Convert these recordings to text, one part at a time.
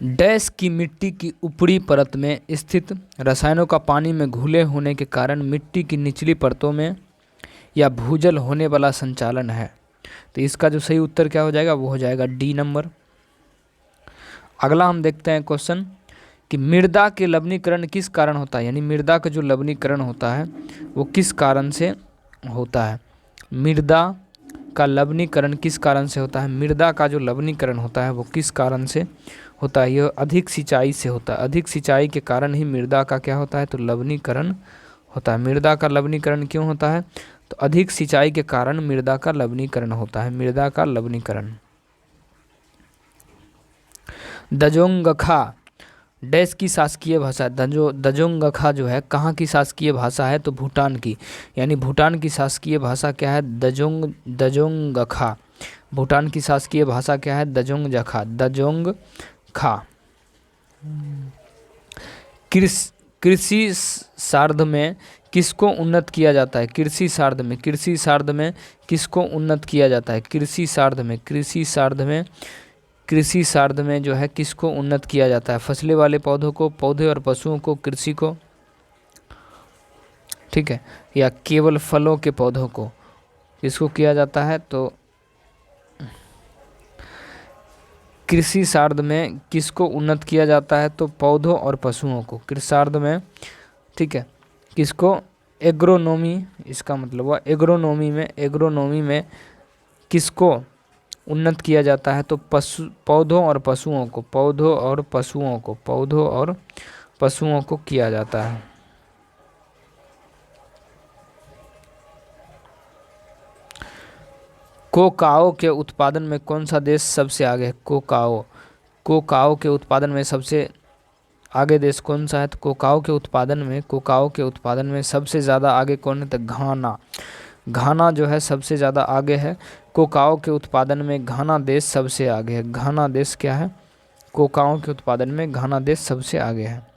Dash की मिट्टी की ऊपरी परत में स्थित रसायनों का पानी में घुले होने के कारण मिट्टी की निचली परतों में या भूजल होने वाला संचालन है। तो इसका जो सही उत्तर क्या हो जाएगा, वो हो जाएगा डी नंबर। अगला हम देखते हैं क्वेश्चन कि मृदा के लवणीकरण किस कारण होता है, यानी मृदा का जो लवणीकरण होता है वो किस कारण से होता है। मृदा का लवणीकरण किस कारण से होता है, मृदा का जो लवणीकरण होता है वो किस कारण से होता है। यह अधिक सिंचाई से होता है, अधिक सिंचाई के कारण ही मृदा का क्या होता है, तो लवणीकरण होता है। मृदा का लवणीकरण क्यों होता है, तो अधिक सिंचाई के कारण मृदा का लवणीकरण होता है, मृदा का लवणीकरण। दजोंगखा डैश की शासकीय भाषा, दजोंगखा जो है कहाँ की शासकीय भाषा है, तो भूटान की, यानी भूटान की शासकीय भाषा क्या है, दजोंगखा। भूटान की शासकीय भाषा क्या है, दजोंगखा। कृषि सार्ध में किसको उन्नत किया जाता है, कृषि सार्ध में किसको उन्नत किया जाता है, कृषि सार्ध में जो है किसको उन्नत किया जाता है, फसले वाले पौधों को, पौधे और पशुओं को, कृषि को, ठीक है, या केवल फलों के पौधों को, किसको किया जाता है। तो कृषि सार्ध में किसको उन्नत किया जाता है, तो पौधों और पशुओं को, कृषि सार्ध में, ठीक है, किसको, एग्रोनोमी, इसका मतलब हुआ एग्रोनोमी में किसको उन्नत किया जाता है, तो पौधों और पशुओं को किया जाता है। कोकाओ के उत्पादन में कौन सा देश सबसे आगे है, कोकाओ के उत्पादन में सबसे आगे देश कौन सा है, तो कोकाओ के उत्पादन में सबसे ज़्यादा आगे कौन है, तो घाना जो है सबसे ज़्यादा आगे है। कोकाओ के उत्पादन में घाना देश सबसे आगे है। घाना देश क्या है, कोकाओ के उत्पादन में घाना देश सबसे आगे है।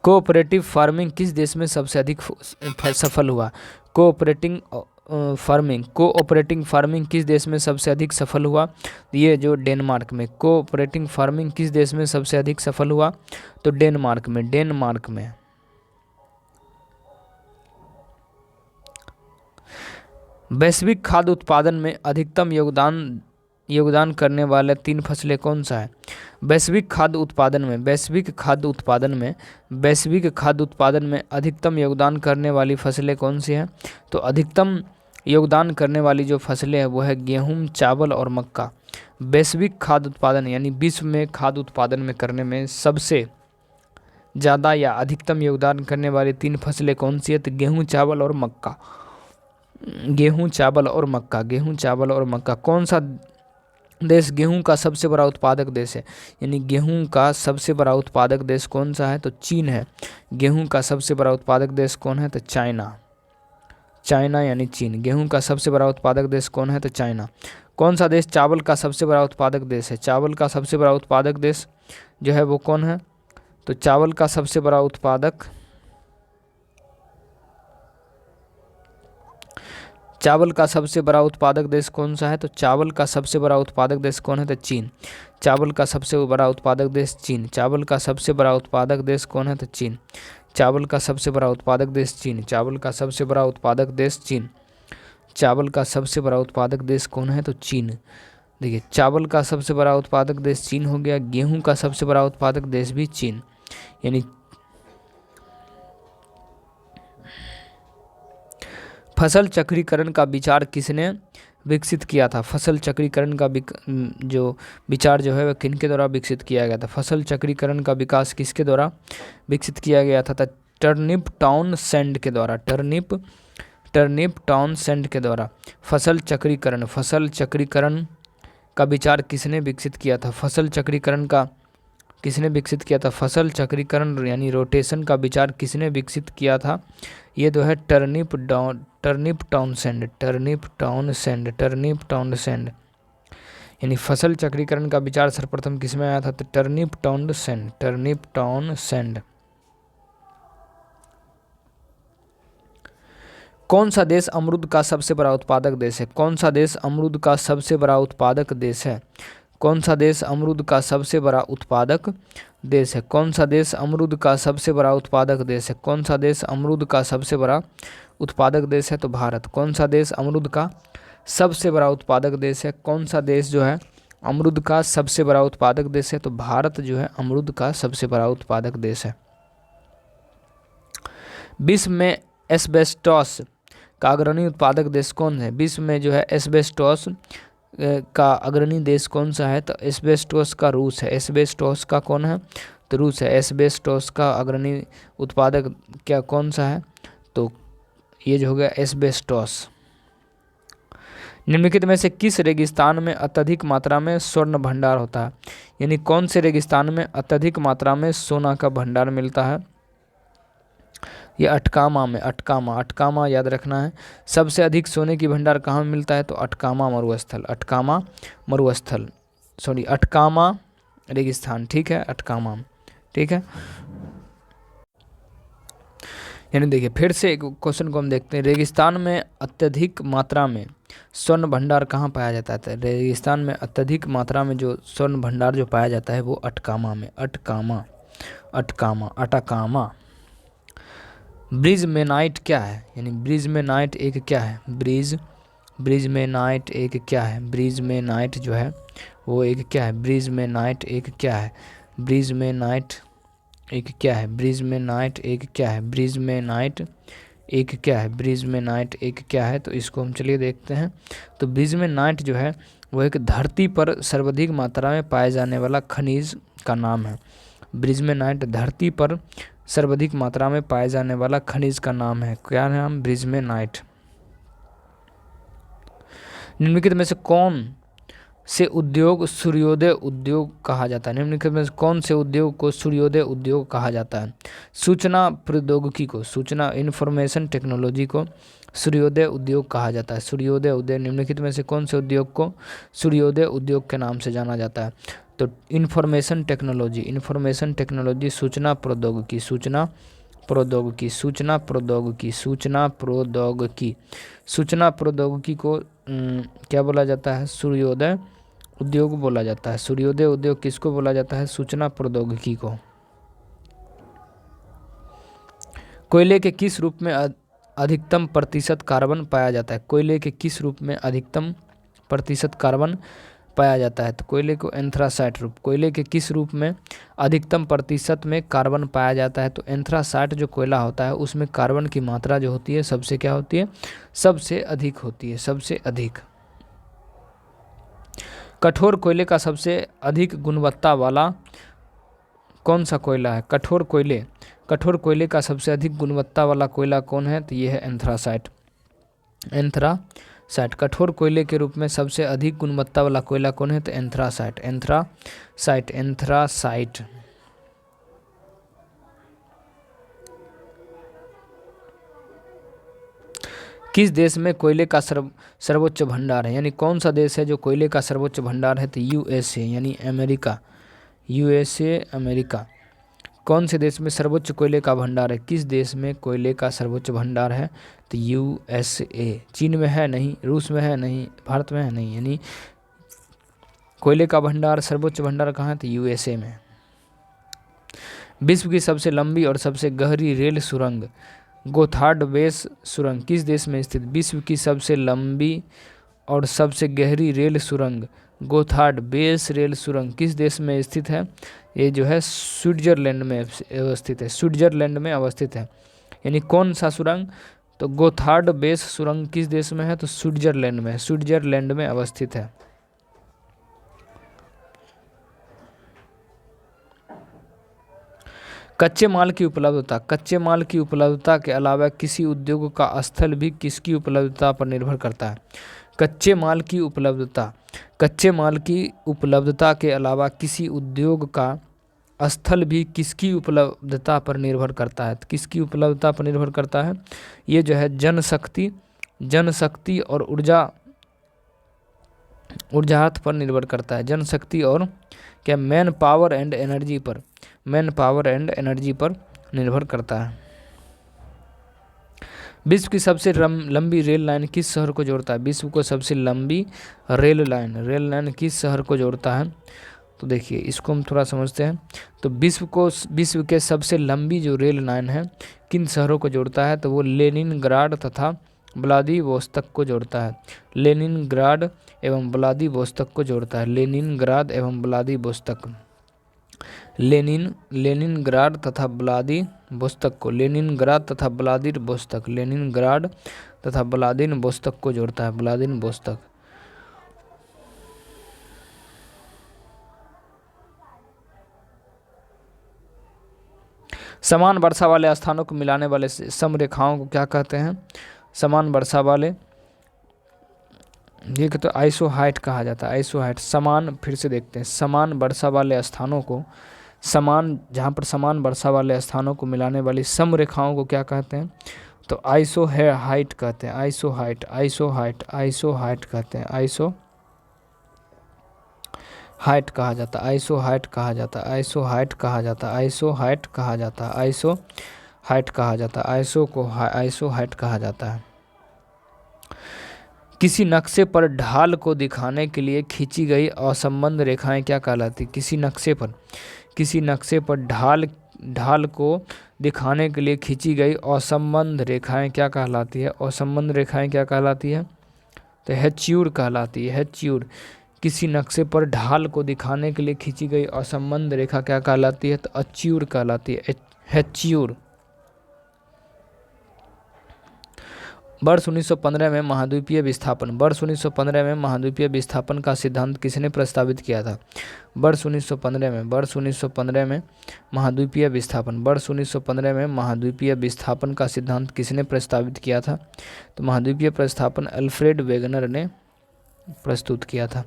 कोऑपरेटिव फार्मिंग किस देश में सबसे अधिक सफल हुआ, कोऑपरेटिंग फार्मिंग किस देश में सबसे अधिक सफल हुआ, ये जो डेनमार्क में। कोऑपरेटिव फार्मिंग किस देश में सबसे अधिक सफल हुआ, तो डेनमार्क में। वैश्विक खाद्य उत्पादन में अधिकतम योगदान करने वाले 3 फसलें कौन सा है। वैश्विक खाद्य उत्पादन में अधिकतम योगदान करने वाली फसलें कौन सी हैं, तो अधिकतम योगदान करने वाली जो फसलें हैं वो है गेहूं, चावल और मक्का। वैश्विक खाद्य उत्पादन यानी विश्व में खाद्य उत्पादन में करने में सबसे ज़्यादा या अधिकतम योगदान करने वाली 3 फसलें कौन सी है, तो गेहूं, चावल और मक्का। कौन सा देश गेहूं का सबसे बड़ा उत्पादक देश है, यानी गेहूं का सबसे बड़ा उत्पादक देश कौन सा है, तो चीन है। गेहूं का सबसे बड़ा उत्पादक देश कौन है, तो चाइना यानी चीन। गेहूं का सबसे बड़ा उत्पादक देश कौन है, तो चाइना। कौन सा देश चावल का सबसे बड़ा उत्पादक देश है, चावल का सबसे बड़ा उत्पादक देश जो है वो कौन है, तो चावल का सबसे बड़ा उत्पादक देश कौन सा है, तो चावल का सबसे बड़ा उत्पादक देश कौन है, तो चीन। चावल का सबसे बड़ा उत्पादक देश चीन। चावल का सबसे बड़ा उत्पादक देश कौन है, तो चीन। चावल का सबसे बड़ा उत्पादक देश चीन। चावल का सबसे बड़ा उत्पादक देश चीन। चावल का सबसे बड़ा उत्पादक देश कौन है, तो चीन। देखिए, चावल का सबसे बड़ा उत्पादक देश चीन हो गया। गेहूं का सबसे बड़ा उत्पादक देश भी चीन, यानी फसल चक्रीकरण का विचार किसने विकसित किया था। फसल चक्रीकरण का जो विचार जो है वह किनके द्वारा विकसित किया गया था। फसल चक्रीकरण का विकास किसके द्वारा विकसित किया गया था, टर्निप टाउनसेंड के द्वारा। फसल चक्रीकरण का विचार किसने विकसित किया था। फसल चक्रीकरण यानी रोटेशन का विचार किसने विकसित किया था, ये तो है टर्निप टाउनसेंड। यानी फसल चक्रीकरण का विचार सर्वप्रथम किसमें आया था, तो टर्निप टाउनसेंड। कौन सा देश अमरूद का सबसे बड़ा उत्पादक देश है। कौन सा देश अमरूद का सबसे बड़ा उत्पादक देश है, कौन सा देश अमरूद का सबसे बड़ा उत्पादक देश है? कौन सा देश अमरूद का सबसे बड़ा उत्पादक देश है? कौन सा देश अमरूद का सबसे बड़ा उत्पादक देश है? तो भारत। कौन सा देश अमरूद का सबसे बड़ा उत्पादक देश है? कौन सा देश जो है अमरूद का सबसे बड़ा उत्पादक देश है? तो भारत जो है अमरूद का सबसे बड़ा उत्पादक देश है। विश्व में एस्बेस्टॉस का अग्रणी उत्पादक देश कौन है? विश्व में जो है एस्बेस्टॉस का अग्रणी देश कौन सा है? तो एस्बेस्टॉस का रूस है। एस्बेस्टॉस का कौन है? तो रूस है। एस्बेस्टॉस का अग्रणी उत्पादक क्या कौन सा है? तो ये जो हो गया एस्बेस्टॉस। निम्नलिखित में से किस रेगिस्तान में अत्यधिक मात्रा में स्वर्ण भंडार होता है? यानी कौन से रेगिस्तान में अत्यधिक मात्रा में सोना का भंडार मिलता है? ये अटकामा में। अटकामा याद रखना है। सबसे अधिक सोने की भंडार कहाँ में मिलता है? तो अटकामा रेगिस्तान। ठीक है, अटकामा। ठीक है, यानी देखिए फिर से क्वेश्चन को हम देखते हैं। रेगिस्तान में अत्यधिक मात्रा में स्वर्ण भंडार कहाँ पाया जाता है? रेगिस्तान में अत्यधिक मात्रा में जो स्वर्ण भंडार जो पाया जाता है वो अटकामा में। अटकामा। ब्रिजमेनाइट क्या है? यानी ब्रिजमेनाइट एक क्या है? ब्रिजमेनाइट एक क्या है? ब्रिजमेनाइट जो है वो एक क्या है? ब्रिजमेनाइट एक क्या है? ब्रिजमेनाइट एक क्या है? ब्रिजमेनाइट एक क्या है? ब्रिजमेनाइट एक क्या है? ब्रिजमेनाइट एक क्या है? तो इसको हम चलिए देखते हैं। तो ब्रिजमेनाइट जो है वो एक धरती पर सर्वाधिक मात्रा में पाए जाने वाला खनिज का नाम है। ब्रिजमेनाइट धरती पर सर्वाधिक मात्रा में पाए जाने वाला खनिज का नाम है। क्या नाम? ब्रिजमेनाइट। निम्नलिखित में से कौन से उद्योग सूर्योदय उद्योग कहा जाता है? निम्नलिखित में से कौन से उद्योग को सूर्योदय उद्योग कहा जाता है? सूचना प्रौद्योगिकी को, सूचना इंफॉर्मेशन टेक्नोलॉजी को सूर्योदय उद्योग कहा जाता है। सूर्योदय उद्योग। निम्नलिखित में से कौन से उद्योग को सूर्योदय उद्योग के नाम से जाना जाता है? तो इंफॉर्मेशन टेक्नोलॉजी, सूचना प्रौद्योगिकी को क्या बोला जाता है? सूर्योदय उद्योग बोला जाता है। सूर्योदय उद्योग किसको बोला जाता है? सूचना प्रौद्योगिकी को। कोयले के किस रूप में अधिकतम प्रतिशत कार्बन पाया जाता है? कोयले के किस रूप में अधिकतम प्रतिशत कार्बन पाया जाता है? तो कोयले को एंथ्रासाइट रूप। कोयले के किस रूप में अधिकतम प्रतिशत में कार्बन पाया जाता है? तो एंथ्रासाइट जो कोयला होता है उसमें कार्बन की मात्रा जो होती है सबसे क्या होती है? सबसे अधिक होती है, सबसे अधिक। कठोर कोयले का सबसे अधिक गुणवत्ता वाला कौन सा कोयला है? कठोर कोयले का सबसे अधिक गुणवत्ता वाला कोयला कौन है? तो ये है एंथ्रासाइट। कठोर कोयले के रूप में सबसे अधिक गुणवत्ता वाला कोयला कौन है? तो एंथ्रासाइट। किस देश में कोयले का सर्वोच्च भंडार है? यानी कौन सा देश है जो कोयले का सर्वोच्च भंडार है? तो यूएसए यानी अमेरिका। अमेरिका। कौन से देश में सर्वोच्च कोयले का भंडार है? किस देश में कोयले का सर्वोच्च भंडार है? तो यूएसए। चीन में है? नहीं। रूस में है? नहीं। भारत में है? नहीं। यानी कोयले का भंडार, सर्वोच्च भंडार कहाँ है? तो यूएसए में। विश्व की सबसे लंबी और सबसे गहरी रेल सुरंग गोथार्ड बेस सुरंग किस देश में स्थित? विश्व की सबसे लंबी और सबसे गहरी रेल सुरंग गोथार्ड बेस रेल सुरंग किस देश में स्थित है? ये जो है स्विट्जरलैंड में अवस्थित है। यानी कौन सा सुरंग? तो गोथार्ड बेस सुरंग किस देश में है? तो स्विट्जरलैंड में अवस्थित है। कच्चे माल की उपलब्धता के अलावा किसी उद्योग का स्थल भी किसकी उपलब्धता पर निर्भर करता है? कच्चे माल की उपलब्धता के अलावा किसी उद्योग का स्थल भी किसकी उपलब्धता पर निर्भर करता है? किसकी उपलब्धता पर निर्भर करता है? ये जो है जनशक्ति और ऊर्जार्थ पर निर्भर करता है। जनशक्ति और क्या मैन पावर एंड एनर्जी पर निर्भर करता है। विश्व की सबसे लंबी रेल लाइन किस शहर को जोड़ता है? विश्व को सबसे लंबी रेल लाइन किस शहर को जोड़ता है? तो देखिए इसको हम थोड़ा समझते हैं। तो विश्व के सबसे लंबी जो रेल लाइन है किन शहरों को जोड़ता है? तो वो लेनिनग्राड तथा व्लादिवोस्तोक को जोड़ता है। लेनिनग्राड एवं व्लादिवोस्तोक को जोड़ता है। लेनिनग्राड एवं व्लादिवोस्तोक। लेनिनग्राड तथा व्लादिवोस्तोक को लेनिनग्राड तथा व्लादिवोस्तोक को जोड़ता है। व्लादिवोस्तोक। समान वर्षा वाले स्थानों को मिलाने वाले समरेखाओं को क्या कहते हैं? समान वर्षा वाले, ये तो आइसोहाइट कहा जाता है। आइसोहाइट समान, फिर से देखते हैं, समान वर्षा वाले स्थानों को, जहाँ पर समान वर्षा वाले स्थानों को मिलाने वाली समरेखाओं को क्या कहते हैं? तो आइसोहाइट कहते हैं। आइसोहाइट कहते हैं। आइसोहाइट कहा जाता है। आइसोहाइट कहा जाता है। आइसोहाइट कहा जाता है। आइसोहाइट कहा जाता है। आइसोहाइट कहा जाता है। आइसोहाइट कहा जाता है। किसी नक्शे पर ढाल को दिखाने के लिए खींची गई असंबद्ध रेखाएं क्या कहलाती? किसी नक्शे पर ढाल को दिखाने के लिए खींची गई असंबद्ध रेखाएं क्या कहलाती है? असंबद्ध रेखाएं क्या कहलाती है? तो हेच्यूर कहलाती है। हेच्यूर। किसी नक्शे पर ढाल को दिखाने के लिए खींची गई असंबद्ध रेखा क्या कहलाती है? तो अच्यूर कहलाती है। हेच्यूर। वर्ष 1915 में महाद्वीपीय विस्थापन का सिद्धांत किसने प्रस्तावित किया था? वर्ष 1915 में महाद्वीपीय विस्थापन का सिद्धांत किसने प्रस्तावित किया था? तो महाद्वीपीय प्रस्थापन अल्फ्रेड वेगनर ने प्रस्तुत किया था।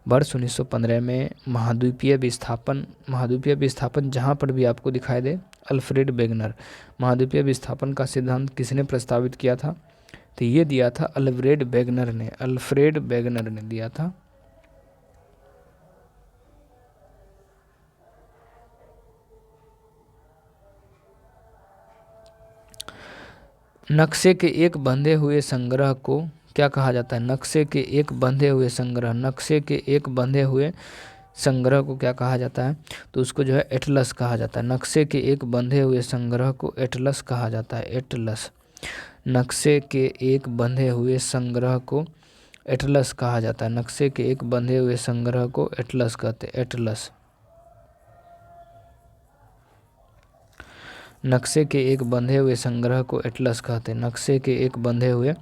वर्ष 1915 में महाद्वीपीय विस्थापन जहाँ पर भी आपको दिखाई दे, अल्फ्रेड वेगनर। महाद्वीपीय विस्थापन का सिद्धांत किसने प्रस्तावित किया था? तो ये दिया था अल्फ्रेड वेगनर ने दिया था। नक्शे के एक बंधे हुए संग्रह को क्या कहा जाता है? नक्शे के एक बंधे हुए संग्रह को क्या कहा जाता है? तो उसको जो है एटलस कहा जाता है। नक्शे के एक बंधे हुए संग्रह को एटलस कहा जाता है। एटलस। नक्शे के एक बंधे हुए संग्रह को एटलस कहा जाता है। नक्शे के एक बंधे हुए संग्रह को एटलस कहते हैं। एटलस। नक्शे के एक बंधे हुए संग्रह को एटलस कहते हैं। नक्शे के एक बंधे हुए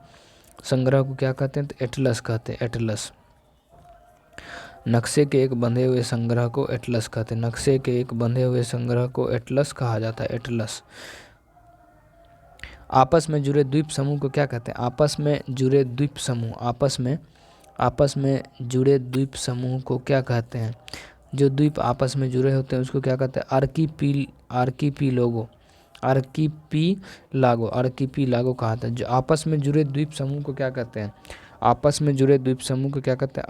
संग्रह को क्या कहते हैं? तो एटलस कहते हैं। एटलस। नक्शे के एक बंधे हुए संग्रह को एटलस कहते हैं। नक्शे के एक बंधे हुए संग्रह को एटलस कहा जाता है। एटलस। आपस में जुड़े द्वीप समूह को क्या कहते हैं? आपस में जुड़े द्वीप समूह को क्या कहते हैं? जो द्वीप आपस में जुड़े होते हैं उसको क्या कहते हैं? आर्कीपीलागो कहा था। जो आपस में जुड़े द्वीप समूह को क्या कहते हैं? आपस में जुड़े द्वीप समूह को क्या कहते हैं?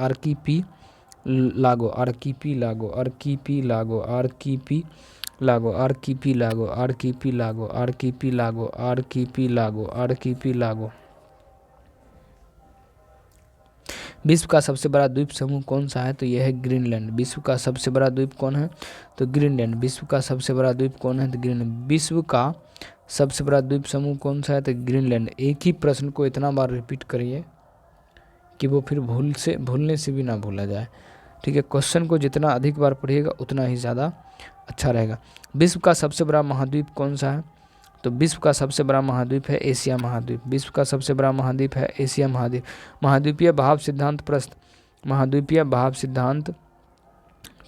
आर्कीपीलागो। विश्व का सबसे बड़ा द्वीप समूह कौन सा है? तो यह है ग्रीनलैंड। विश्व का सबसे बड़ा द्वीप कौन है? तो ग्रीनलैंड। विश्व का सबसे बड़ा द्वीप कौन है? तो ग्रीनलैंड। विश्व का सबसे बड़ा द्वीप समूह कौन सा है? तो ग्रीनलैंड। एक ही प्रश्न को इतना बार रिपीट करिए कि वो फिर भूलने से भी ना भूला जाए। ठीक है, क्वेश्चन को जितना अधिक बार पढ़िएगा उतना ही ज़्यादा अच्छा रहेगा। विश्व का सबसे बड़ा महाद्वीप कौन सा है? तो विश्व का सबसे बड़ा महाद्वीप है एशिया महाद्वीप। विश्व का सबसे बड़ा महाद्वीप है एशिया महाद्वीप। महाद्वीपीय भाव सिद्धांत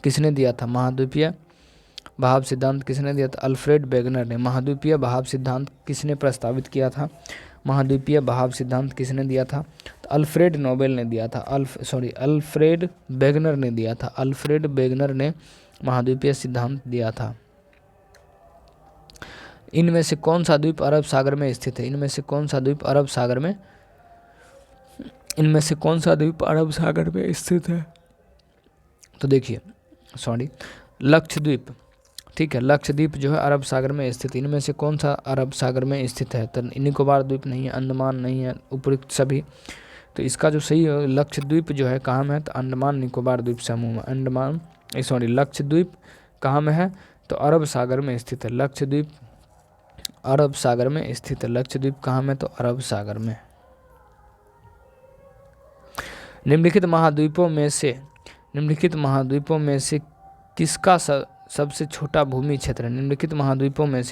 किसने दिया था? महाद्वीपीय भाव सिद्धांत किसने दिया था? अल्फ्रेड वेगनर ने। महाद्वीपीय भाव सिद्धांत किसने प्रस्तावित किया था? महाद्वीपीय भाव सिद्धांत किसने दिया था? तो अल्फ्रेड नोबेल ने दिया था। अल्फ्रेड वेगनर ने दिया था। अल्फ्रेड वेगनर ने महाद्वीपीय सिद्धांत दिया था। इनमें से कौन सा द्वीप अरब सागर में स्थित है? इनमें से कौन सा द्वीप अरब सागर में स्थित है? तो देखिए, लक्षद्वीप, ठीक है। लक्षद्वीप जो है अरब सागर में स्थित, इनमें से कौन सा अरब सागर में स्थित है? तो निकोबार द्वीप नहीं है, अंडमान नहीं है, उपयुक्त सभी। तो इसका जो सही लक्षद्वीप जो है कहाँ में है? तो अंडमान निकोबार द्वीप समूह में। अंडमान सॉरी लक्षद्वीप कहाँ में है? तो अरब सागर में स्थित है। लक्षद्वीप अरब सागर में स्थित है। लक्षद्वीप कहाँ में? तो अरब सागर में। निम्नलिखित महाद्वीपों में से किसका सबसे छोटा भूमि क्षेत्र है? निम्नलिखित महाद्वीपों में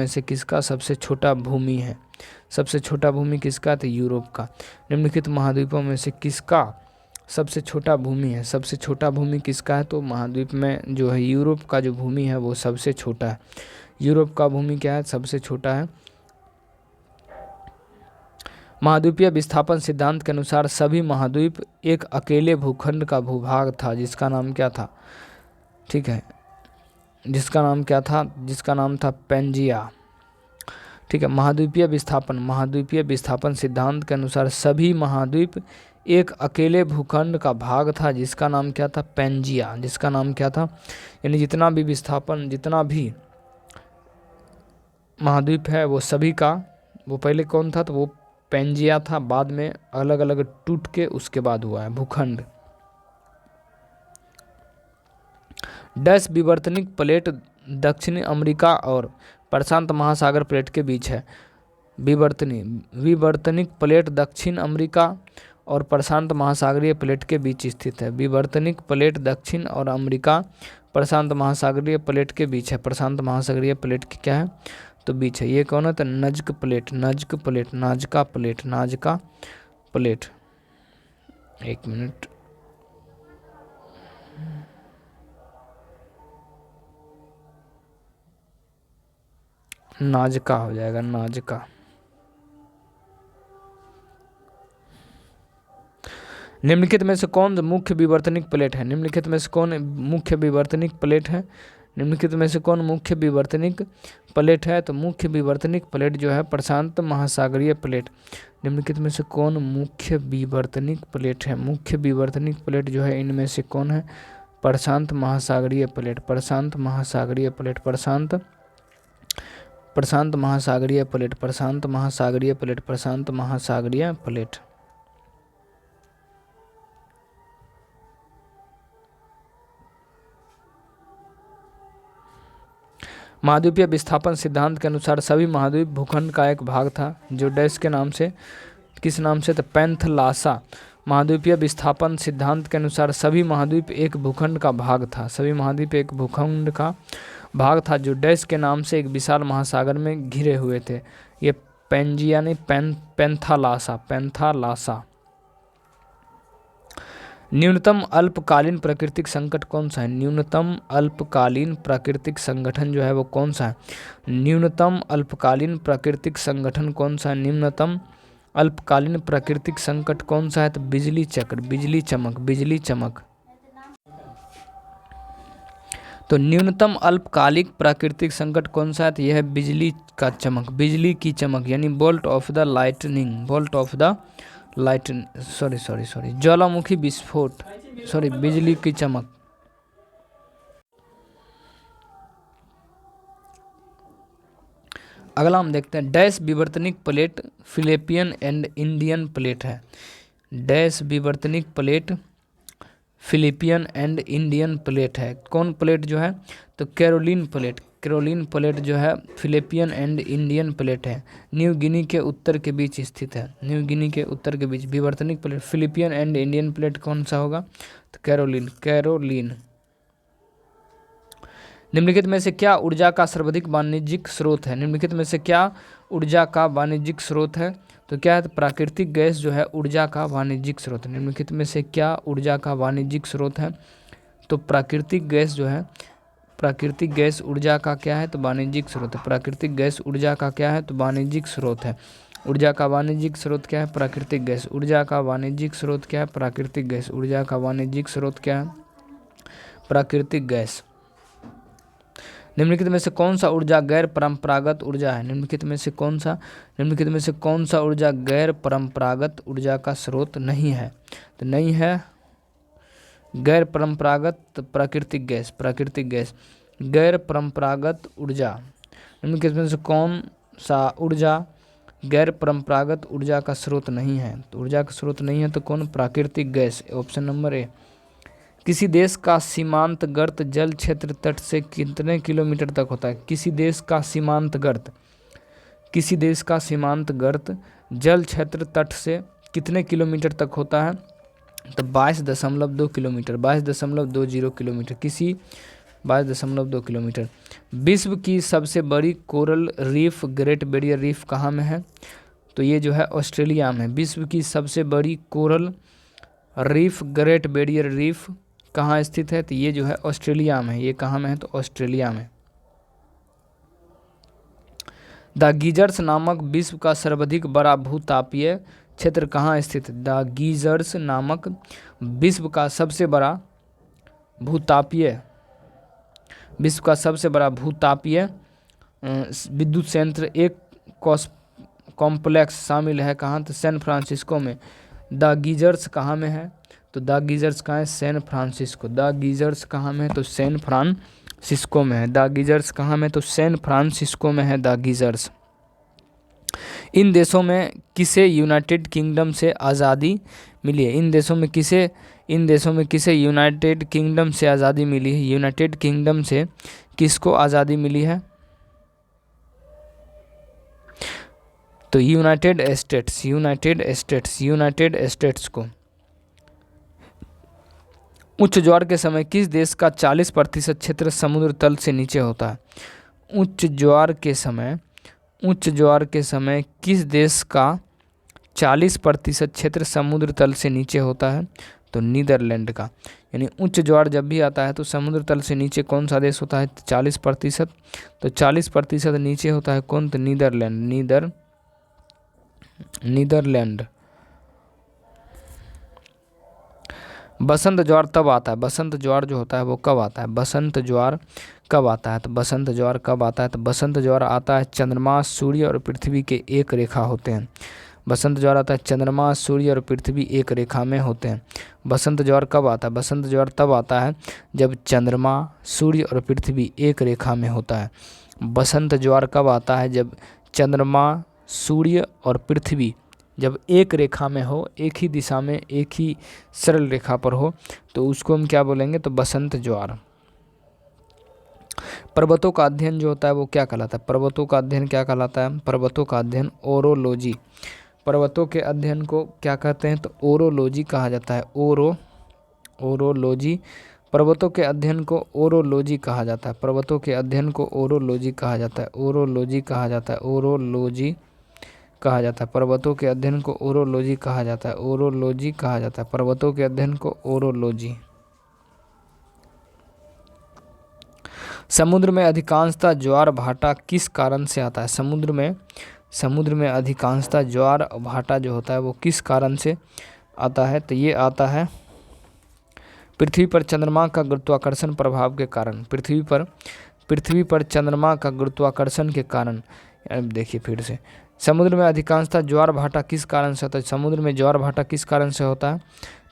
से किसका सबसे छोटा भूमि है? सबसे छोटा भूमि किसका? तो यूरोप का। निम्नलिखित महाद्वीपों में से किसका सबसे छोटा भूमि है? सबसे छोटा भूमि किसका है? तो महाद्वीप में जो है यूरोप का जो भूमि है वो सबसे छोटा है। यूरोप का भूमि क्या है? सबसे छोटा है। महाद्वीपीय विस्थापन सिद्धांत के अनुसार सभी महाद्वीप एक अकेले भूखंड का भूभाग था, जिसका नाम क्या था? ठीक है, जिसका नाम क्या था? जिसका नाम था पेंजिया। ठीक है। महाद्वीपीय विस्थापन सिद्धांत के अनुसार सभी महाद्वीप एक अकेले भूखंड का भाग था, जिसका नाम क्या था? पेंजिया। जिसका नाम क्या था? यानी जितना भी महाद्वीप है वो सभी का, वो पहले कौन था? तो वो पेंजिया था, बाद में अलग अलग टूट के उसके बाद हुआ है भूखंड। डैश विवर्तनिक प्लेट दक्षिणी अमेरिका और प्रशांत महासागर प्लेट के बीच है। विवर्तनिक प्लेट दक्षिण अमेरिका और प्रशांत महासागरीय प्लेट के बीच स्थित है। विवर्तनिक प्लेट दक्षिण और अमेरिका प्रशांत महासागरीय प्लेट के बीच है। प्रशांत महासागरीय प्लेट की क्या है? तो बीच है। ये कौन है? तो नाजका प्लेट। एक मिनट, नाजका हो जाएगा, नाजका। निम्नलिखित में से कौन मुख्य विवर्तनिक प्लेट है? निम्नलिखित में से कौन मुख्य विवर्तनिक प्लेट है? निम्नलिखित में से कौन मुख्य विवर्तनिक प्लेट है? तो मुख्य विवर्तनिक प्लेट जो है प्रशांत महासागरीय प्लेट। निम्नलिखित में से कौन मुख्य विवर्तनिक प्लेट है? मुख्य विवर्तनिक प्लेट जो है इनमें से कौन है? प्रशांत महासागरीय प्लेट। प्रशांत महासागरीय प्लेट। प्रशांत महासागरीय प्लेट। प्रशांत महासागरीय प्लेट। प्रशांत महासागरीय प्लेट। महाद्वीपीय विस्थापन सिद्धांत के अनुसार सभी महाद्वीप भूखंड का एक भाग था, जो डैश के नाम से, किस नाम से? तो पैंथलासा। महाद्वीपीय विस्थापन सिद्धांत के अनुसार सभी महाद्वीप एक भूखंड का भाग था। सभी महाद्वीप एक भूखंड का भाग था, जो डैश के नाम से एक विशाल महासागर में घिरे हुए थे। ये पेंजिया नहीं, पैंथालासा। न्यूनतम अल्पकालीन प्राकृतिक संकट कौन सा है? न्यूनतम अल्पकालीन प्राकृतिक संगठन जो है वो कौन सा है? न्यूनतम अल्पकालीन प्राकृतिक संगठन कौन सा है? न्यूनतम अल्पकालीन प्राकृतिक संकट कौन सा है? तो बिजली चक्र, बिजली चमक। तो न्यूनतम अल्पकालिक प्राकृतिक संकट कौन सा है? तो यह है बिजली की चमक, यानी bolt of the lightning, sorry ज्वालामुखी विस्फोट, बिजली की चमक। अगला हम देखते हैं, डैश विवर्तनिक plate Philippine and Indian plate है। डैश विवर्तनिक plate Philippine and Indian plate है। कौन प्लेट जो है? तो कैरोलिन प्लेट जो है फिलिपियन एंड इंडियन प्लेट है। न्यू गिनी के उत्तर के बीच स्थित है। न्यू गिनी के उत्तर के बीच विवर्तनिक plate Philippine and Indian plate कौन सा होगा? तो कैरोलिन। निम्नलिखित में से क्या ऊर्जा का सर्वाधिक वाणिज्यिक स्रोत है? निम्नलिखित में से क्या ऊर्जा का वाणिज्यिक स्रोत है? तो क्या है? तो प्राकृतिक गैस जो है ऊर्जा का वाणिज्यिक स्रोत। निम्नलिखित में से क्या ऊर्जा का वाणिज्यिक स्रोत है? तो प्राकृतिक गैस जो है, प्राकृतिक गैस ऊर्जा का क्या है? तो वाणिज्यिक स्रोत है। प्राकृतिक गैस ऊर्जा का क्या है? तो वाणिज्यिक स्रोत है। ऊर्जा का वाणिज्यिक स्रोत क्या है? प्राकृतिक गैस। ऊर्जा का वाणिज्यिक स्रोत क्या है? प्राकृतिक गैस। ऊर्जा का वाणिज्यिक स्रोत क्या है? प्राकृतिक गैस। निम्नलिखित में से कौन सा ऊर्जा गैर परंपरागत ऊर्जा है? निम्नलिखित में से कौन सा ऊर्जा गैर परंपरागत ऊर्जा का स्रोत नहीं है? तो नहीं है गैर परंपरागत प्राकृतिक गैस, प्राकृतिक गैस, गैर परंपरागत ऊर्जा, इनमें से कौन सा ऊर्जा गैर परंपरागत ऊर्जा का स्रोत नहीं है? तो ऊर्जा का स्रोत नहीं है तो कौन? प्राकृतिक गैस, ऑप्शन नंबर ए। किसी देश का सीमांत गर्त जल क्षेत्र तट से कितने किलोमीटर तक होता है? किसी देश का सीमांत गर्त, किसी देश का सीमांत गर्त जल क्षेत्र तट से कितने किलोमीटर तक होता है? तो 22.2 किलोमीटर, 22.20 किलोमीटर, किसी 22.2 किलोमीटर। विश्व की सबसे बड़ी coral reef great barrier reef कहाँ में है? तो ये जो है ऑस्ट्रेलिया में। विश्व की सबसे बड़ी coral reef great barrier reef कहाँ स्थित है? तो ये जो है ऑस्ट्रेलिया में। ये कहाँ में है? तो ऑस्ट्रेलिया में। द गीजर्स नामक विश्व का सर्वाधिक बड़ा भूतापीय क्षेत्र कहाँ स्थित है? द गीजर्स नामक विश्व का सबसे बड़ा भूतापीय, विश्व का सबसे बड़ा भूतापीय विद्युत संयंत्र एक कॉम्प्लेक्स शामिल है कहाँ? तो सैन फ्रांसिस्को में। द गीजर्स कहाँ में है? तो द गीजर्स कहाँ है? San Francisco. द गीजर्स कहाँ में है? तो सैन फ्रांसिस्को में है। द गीजर्स कहाँ में? तो सैन फ्रांसिस्को में है द गीजर्स। इन देशों में किसे यूनाइटेड किंगडम से आज़ादी मिली है? इन देशों में किसे यूनाइटेड किंगडम से आज़ादी मिली है? यूनाइटेड किंगडम से किसको आज़ादी मिली है? तो यूनाइटेड स्टेट्स को। उच्च ज्वार के समय किस देश का 40% क्षेत्र समुद्र तल से नीचे होता है? उच्च ज्वार के समय किस देश का 40% क्षेत्र समुद्र तल से नीचे होता है? तो नीदरलैंड का। यानी उच्च ज्वार जब भी आता है तो समुद्र तल से नीचे कौन सा देश होता है? 40%। तो 40% नीचे होता है कौन? तो नीदरलैंड। बसंत ज्वार तब आता है, बसंत ज्वार जो होता है वो कब आता है? बसंत ज्वार कब आता है? तो बसंत ज्वार कब आता है? तो बसंत ज्वार आता है चंद्रमा, सूर्य और पृथ्वी के एक रेखा होते हैं। बसंत ज्वार आता है चंद्रमा, सूर्य और पृथ्वी एक रेखा में होते हैं। बसंत ज्वार कब आता है? बसंत ज्वार तब आता है जब चंद्रमा, सूर्य और पृथ्वी एक रेखा में होता है। बसंत ज्वार कब आता है? जब चंद्रमा, सूर्य और पृथ्वी जब एक रेखा में हो, एक ही दिशा में, एक ही सरल रेखा पर हो, तो उसको हम क्या बोलेंगे? तो बसंत ज्वार। पर्वतों का अध्ययन जो होता है वो क्या कहलाता है? पर्वतों का अध्ययन क्या कहलाता है? पर्वतों का अध्ययन ओरोलॉजी। पर्वतों के अध्ययन को क्या कहते हैं? तो ओरोलॉजी कहा जाता है। ओरोलॉजी। पर्वतों के अध्ययन को ओरोलॉजी कहा जाता है। पर्वतों के अध्ययन को ओरोलॉजी कहा जाता है। ओरोलॉजी कहा जाता है। ओरोलॉजी कहा जाता है। पर्वतों के अध्ययन को ओरोलॉजी कहा जाता है। ओरोलॉजी कहा जाता है। पर्वतों के अध्ययन को ओरोलॉजी। समुद्र में अधिकांशतः ज्वार भाटा किस कारण से आता है? समुद्र में अधिकांशतः ज्वार भाटा जो होता है वो किस कारण से आता है? तो ये आता है पृथ्वी पर चंद्रमा का गुरुत्वाकर्षण प्रभाव के कारण। पृथ्वी पर चंद्रमा का गुरुत्वाकर्षण के कारण। देखिए फिर से, समुद्र में अधिकांशतः ज्वार भाटा किस कारण से होता है? समुद्र में ज्वार भाटा किस कारण से होता है?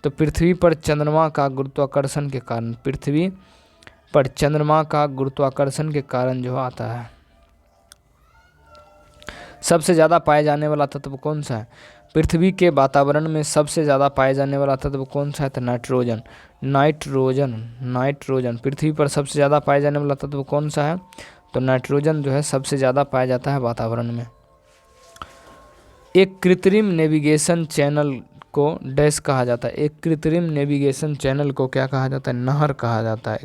तो पृथ्वी पर चंद्रमा का गुरुत्वाकर्षण के कारण। पृथ्वी पर चंद्रमा का गुरुत्वाकर्षण के कारण जो आता है। सबसे ज़्यादा पाए जाने वाला तत्व कौन सा है? पृथ्वी के वातावरण में सबसे ज़्यादा पाए जाने वाला तत्व कौन सा है? तो नाइट्रोजन। पृथ्वी पर सबसे ज़्यादा पाए जाने वाला तत्व कौन सा है? तो नाइट्रोजन जो है सबसे ज़्यादा पाया जाता है वातावरण में। एक कृत्रिम नेविगेशन चैनल को डैश कहा जाता है। एक कृत्रिम नेविगेशन चैनल को क्या कहा जाता है? नहर कहा जाता है।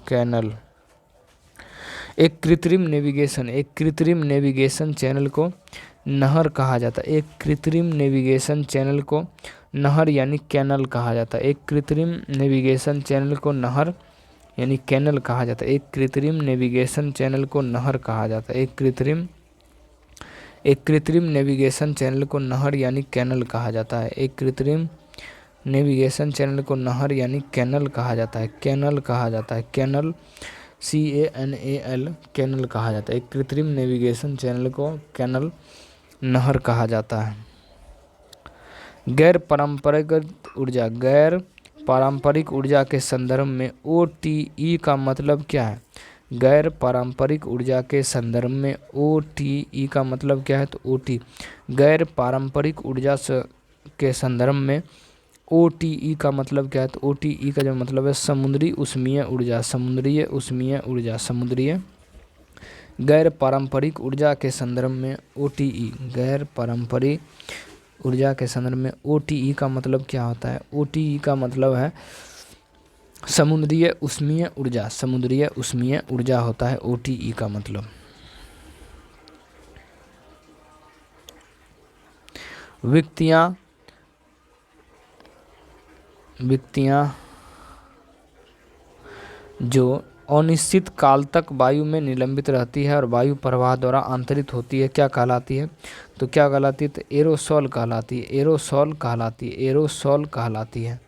कैनल। एक कृत्रिम नेविगेशन चैनल को नहर कहा जाता है। एक कृत्रिम नेविगेशन चैनल को नहर यानी कैनल कहा जाता है। एक कृत्रिम नेविगेशन चैनल को नहर यानी कैनल कहा जाता है। एक कृत्रिम नेविगेशन चैनल को नहर कहा जाता है। एक कृत्रिम नेविगेशन चैनल को नहर यानी कैनल कहा जाता है। एक कृत्रिम नेविगेशन चैनल को नहर यानी कैनल कहा जाता है। कैनल कहा जाता है। कैनल, CANAL, कैनल कहा जाता है। एक कृत्रिम नेविगेशन चैनल को कैनल, नहर कहा जाता है। गैर परंपरागत पारंपरिक ऊर्जा के संदर्भ में OTE का मतलब क्या है? गैर पारंपरिक ऊर्जा के संदर्भ में OTE का मतलब क्या है? तो OT गैर पारंपरिक ऊर्जा के संदर्भ में OTE का मतलब क्या है? तो OTE का जो मतलब है समुद्री उष्मीय ऊर्जा, समुद्रीय उष्मीय ऊर्जा, समुद्रीय गैर पारंपरिक ऊर्जा के संदर्भ में OTE गैर पारंपरिक ऊर्जा के संदर्भ में OTE का मतलब क्या होता है? OTE का मतलब है समुद्रीय उष्मीय ऊर्जा, समुद्रीय उष्मीय ऊर्जा होता है OTE का मतलब। विक्तियाँ जो अनिश्चित काल तक वायु में निलंबित रहती है और वायु प्रवाह द्वारा आंतरित होती है, क्या कहलाती है? तो क्या कहलाती है? तो एरोसॉल कहलाती है, एरोसॉल कहलाती है, एरोसॉल कहलाती है।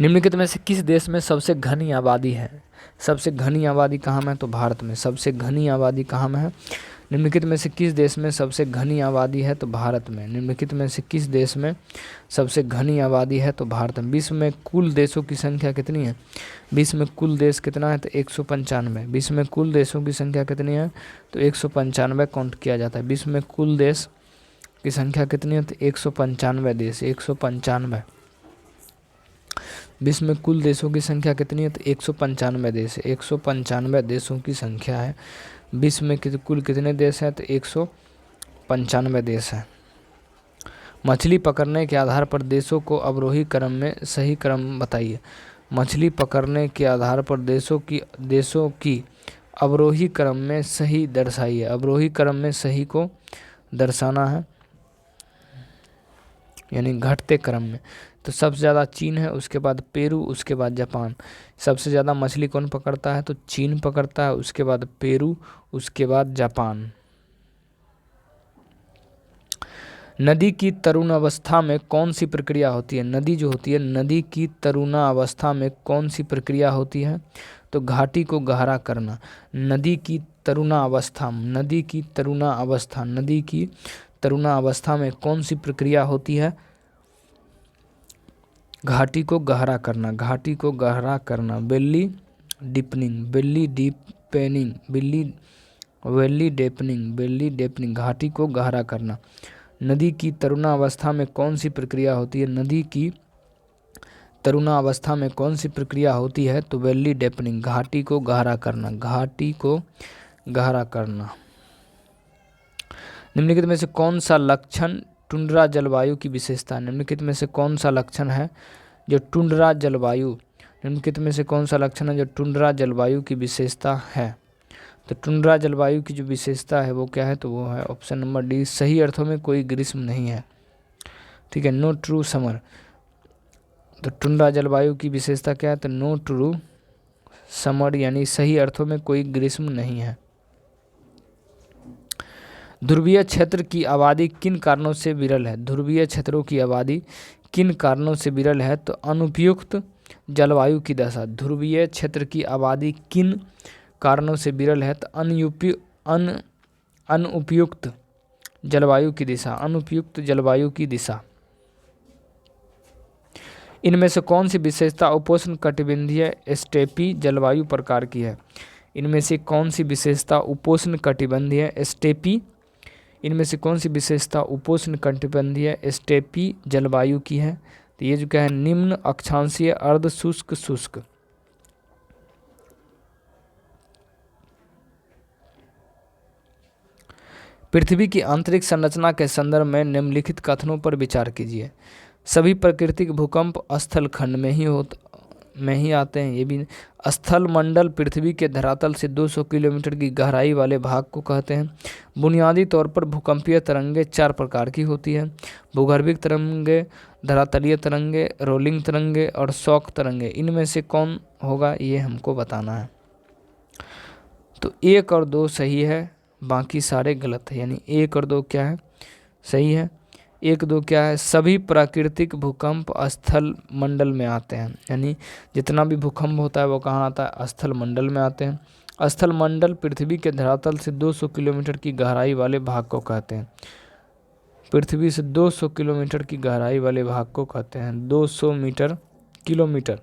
निम्नलिखित में से किस देश में सबसे घनी आबादी है? सबसे घनी आबादी कहाँ में है? तो भारत में। सबसे घनी आबादी कहाँ में है? निम्नलिखित में से किस देश में सबसे घनी आबादी है? तो भारत में। निम्नलिखित में से किस देश में सबसे घनी आबादी है? तो भारत में। विश्व में कुल देशों की संख्या कितनी है? विश्व में कुल देश कितना है? तो 195। विश्व में कुल देशों की संख्या कितनी है? तो 195 काउंट किया जाता है। विश्व में कुल देश की संख्या कितनी है? तो 195 देश, 195। विश्व में कुल देशों की संख्या कितनी है? तो 195 देश, 195 देशों की संख्या है। विश्व में कुल कितने देश हैं? तो 195 देश हैं। मछली पकड़ने के आधार पर देशों को अवरोही क्रम में सही क्रम बताइए। मछली पकड़ने के आधार पर देशों की अवरोही क्रम में सही दर्शाइए। अवरोही क्रम में सही को दर्शाना है, यानी घटते क्रम में। तो सबसे ज़्यादा चीन है, उसके बाद पेरू, उसके बाद जापान। सबसे ज़्यादा मछली कौन पकड़ता है? तो चीन पकड़ता है, उसके बाद पेरू, उसके बाद जापान। नदी की तरुणावस्था में कौन सी प्रक्रिया होती है? नदी जो होती है, नदी की तरुणावस्था में कौन सी प्रक्रिया होती है? तो घाटी को गहरा करना। नदी की तरुणावस्था, नदी की तरुणावस्था, नदी की तरुणावस्था में कौन सी प्रक्रिया होती है? घाटी को गहरा करना, घाटी को गहरा करना। बेली डिपनिंग, बेली डीपेनिंग, बेली डेपनिंग, घाटी को गहरा करना। नदी की तरुणावस्था में कौन सी प्रक्रिया होती है? नदी की तरुणावस्था में कौन सी प्रक्रिया होती है? तो बेली डेपनिंग, घाटी को गहरा करना, घाटी को गहरा करना। निम्नलिखित में से कौन सा लक्षण टुंड्रा जलवायु की विशेषता? निम्नलिखित में से कौन सा लक्षण है जो टुंड्रा जलवायु, निम्नलिखित में से कौन सा लक्षण है जो टुंड्रा जलवायु की विशेषता है? तो टुंड्रा जलवायु की जो विशेषता है वो क्या है? तो वो है ऑप्शन नंबर डी, सही अर्थों में कोई ग्रीष्म नहीं है। ठीक है, नो ट्रू समर। तो टुंड्रा जलवायु की विशेषता क्या है? तो नो ट्रू समर, यानी सही अर्थों में कोई ग्रीष्म नहीं है। ध्रुवीय क्षेत्र की आबादी किन कारणों से विरल है? ध्रुवीय क्षेत्रों की आबादी किन कारणों से विरल है? तो अनुपयुक्त जलवायु की दशा। ध्रुवीय क्षेत्र की आबादी किन कारणों से विरल है? तो अनुपयुक्त जलवायु की दिशा, अनुपयुक्त जलवायु की दिशा। इनमें से कौन सी विशेषता उपोष्ण कटिबंधीय स्टेपी जलवायु प्रकार की है? इनमें से कौन सी विशेषता उपोष्ण कटिबंधीय स्टेपी, इनमें से कौन सी विशेषता उपोष्ण कटिबंधीय स्टेपी जलवायु की है? तो ये जो क्या है, निम्न अक्षांशीय अर्ध शुष्क शुष्क। पृथ्वी की आंतरिक संरचना के संदर्भ में निम्नलिखित कथनों पर विचार कीजिए। सभी प्राकृतिक भूकंप स्थल खंड में ही आते हैं। ये भी स्थल मंडल पृथ्वी के धरातल से 200 किलोमीटर की गहराई वाले भाग को कहते हैं। बुनियादी तौर पर भूकंपीय तरंगें 4 प्रकार की होती हैं: भूगर्भिक तरंगे, धरातलीय तरंगे, रोलिंग तरंगे और शॉक तरंगे। इनमें से कौन होगा ये हमको बताना है। तो 1 और 2 सही है, बाकी सारे गलत है। यानी 1 और 2 क्या है? सही है। 1, 2 क्या है? सभी प्राकृतिक भूकंप स्थल मंडल में आते हैं। यानी जितना भी भूकंप होता है वो कहाँ आता है? स्थल मंडल में आते हैं। स्थल मंडल पृथ्वी के धरातल से 200 किलोमीटर की गहराई वाले भाग को कहते हैं। पृथ्वी से 200 किलोमीटर की गहराई वाले भाग को कहते हैं 200 किलोमीटर।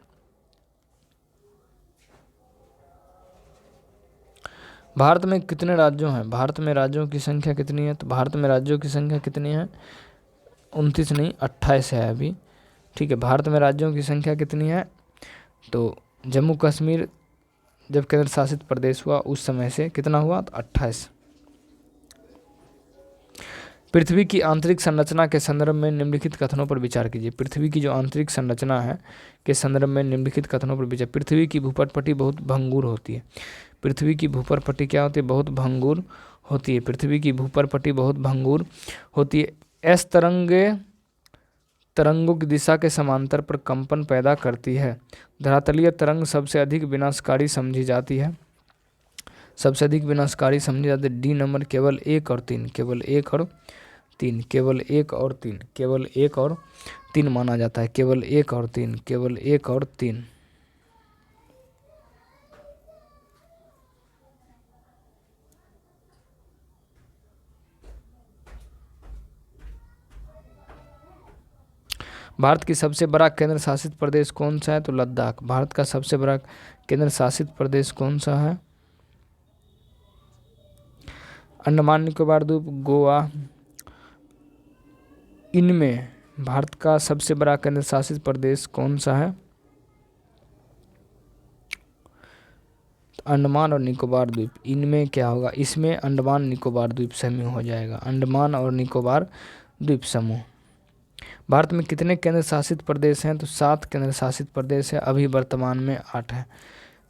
भारत में कितने राज्यों हैं? भारत में राज्यों की संख्या कितनी है? तो भारत में राज्यों की संख्या कितनी है? 29 नहीं 28 है अभी। ठीक है, भारत में राज्यों की संख्या कितनी है? तो जम्मू कश्मीर जब केंद्र शासित प्रदेश हुआ उस समय से कितना हुआ? तो 28। पृथ्वी की आंतरिक संरचना के संदर्भ में निम्नलिखित कथनों पर विचार कीजिए। पृथ्वी की जो आंतरिक संरचना है के संदर्भ में निम्नलिखित कथनों पर विचार। पृथ्वी की भूपटपट्टी बहुत भंगुर होती है। पृथ्वी की भूपटपट्टी क्या होती है? बहुत भंगुर होती है। पृथ्वी की भूपटपट्टी बहुत भंगुर होती है। एस तरंगों की दिशा के समांतर पर कंपन पैदा करती है। धरातलीय तरंग सबसे अधिक विनाशकारी समझी जाती है। सबसे अधिक विनाशकारी समझी जाती है डी नंबर, केवल 1 और 3, केवल 1 और 3, केवल 1 और 3, केवल 1 और 3 माना जाता है। केवल 1 और 3, केवल 1 और 3। भारत की सबसे बड़ा केंद्र शासित प्रदेश कौन सा है? तो लद्दाख। भारत का सबसे बड़ा केंद्र शासित प्रदेश कौन सा है? अंडमान निकोबार द्वीप, गोवा। इनमें भारत का सबसे बड़ा केंद्र शासित प्रदेश कौन सा है? अंडमान और निकोबार द्वीप। इनमें क्या होगा? इसमें अंडमान निकोबार द्वीप समूह हो जाएगा। अंडमान और निकोबार द्वीप समूह। भारत में कितने केंद्र शासित प्रदेश हैं? तो 7 केंद्र शासित प्रदेश है। अभी वर्तमान में 8 है।